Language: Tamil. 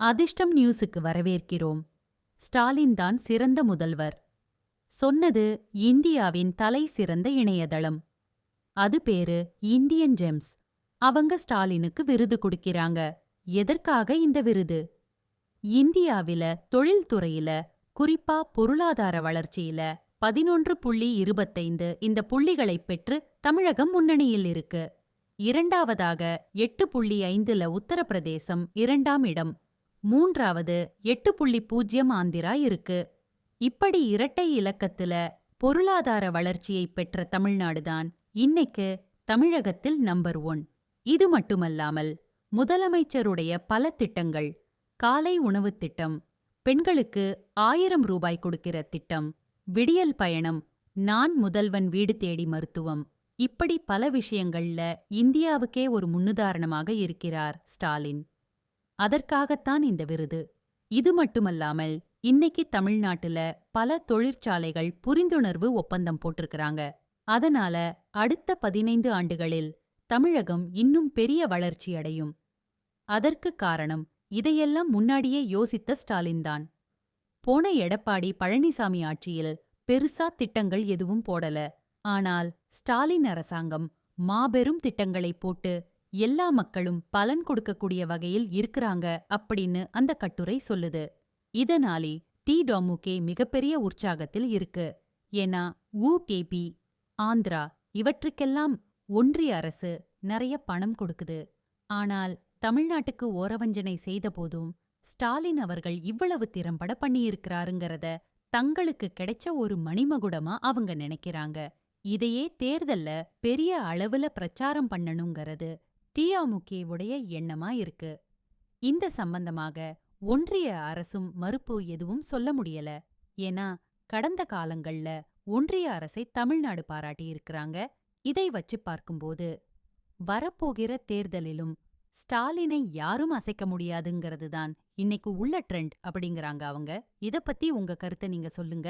அதிர்ஷ்டம் நியூஸுக்கு வரவேற்கிறோம். ஸ்டாலின் தான் சிறந்த முதல்வர். சொன்னது இந்தியாவின் தலை சிறந்த இணையதளம். அது பேரு இந்தியன் ஜெம்ஸ். அவங்க ஸ்டாலினுக்கு விருது கொடுக்கிறாங்க. எதற்காக இந்த விருது? இந்தியாவில தொழில்துறையில, குறிப்பா பொருளாதார வளர்ச்சியில 11.25 இந்த புள்ளிகளைப் பெற்று தமிழகம் முன்னணியில் இருக்கு. இரண்டாவதாக 8.5ல உத்தரப்பிரதேசம் 2ஆம் இடம். மூன்றாவது 8.0 ஆந்திரா இருக்கு. இப்படி இரட்டை இலக்கத்துல பொருளாதார வளர்ச்சியை பெற்ற தமிழ்நாடுதான் இன்னைக்கு தமிழகத்தில் நம்பர் 1. இது மட்டுமல்லாமல் முதலமைச்சருடைய பல திட்டங்கள், காலை உணவுத் திட்டம், பெண்களுக்கு 1000 ரூபாய் கொடுக்கிற திட்டம், விடியல் பயணம், நான் முதல்வன் வீடு தேடி மருத்துவம், இப்படி பல விஷயங்கள்ல இந்தியாவுக்கே ஒரு முன்னுதாரணமாக இருக்கிறார் ஸ்டாலின். அதற்காகத்தான் இந்த விருது. இது மட்டுமல்லாமல் இன்னைக்கு தமிழ்நாட்டுல பல தொழிற்சாலைகள் புரிந்துணர்வு ஒப்பந்தம் போட்டிருக்கிறாங்க. அதனால அடுத்த 15 ஆண்டுகளில் தமிழகம் இன்னும் பெரிய வளர்ச்சி அடையும். அதற்கு காரணம் இதையெல்லாம் முன்னாடியே யோசித்த ஸ்டாலின் தான். போன எடப்பாடி பழனிசாமி ஆட்சியில் பெருசா திட்டங்கள் எதுவும் போடல. ஆனால் ஸ்டாலின் அரசாங்கம் மாபெரும் திட்டங்களை போட்டு எல்லா மக்களும் பலன் கொடுக்கக்கூடிய வகையில் இருக்கிறாங்க அப்படின்னு அந்த கட்டுரை சொல்லுது. இதனாலே டிடமுகே மிகப்பெரிய உற்சாகத்தில் இருக்கு. ஏன்னா UPP, ஆந்திரா இவற்றுக்கெல்லாம் ஒன்றிய அரசு நிறைய பணம் கொடுக்குது. ஆனால் தமிழ்நாட்டுக்கு ஓரவஞ்சனை செய்த போதும் ஸ்டாலின் அவர்கள் இவ்வளவு திறம்பட பண்ணியிருக்கிறாருங்கிறத தங்களுக்கு கிடைச்ச ஒரு மணிமகுடமா அவங்க நினைக்கிறாங்க. இதையே தேர்தல்ல பெரிய அளவுல பிரச்சாரம் பண்ணணுங்கிறது டிமுகவுடைய எண்ணமா இருக்கு. இந்த சம்பந்தமாக ஒன்றிய அரசும் மறுப்பு எதுவும் சொல்ல முடியல. ஏன்னா கடந்த காலங்கள்ல ஒன்றிய அரசை தமிழ்நாடு பாராட்டி இருக்கிறாங்க. இதை வச்சு பார்க்கும்போது வரப்போகிற தேர்தலிலும் ஸ்டாலினை யாரும் அசைக்க முடியாதுங்கிறது தான் இன்னைக்கு உள்ள ட்ரெண்ட் அப்படிங்கிறாங்க அவங்க. இத பத்தி உங்க கருத்தை நீங்க சொல்லுங்க.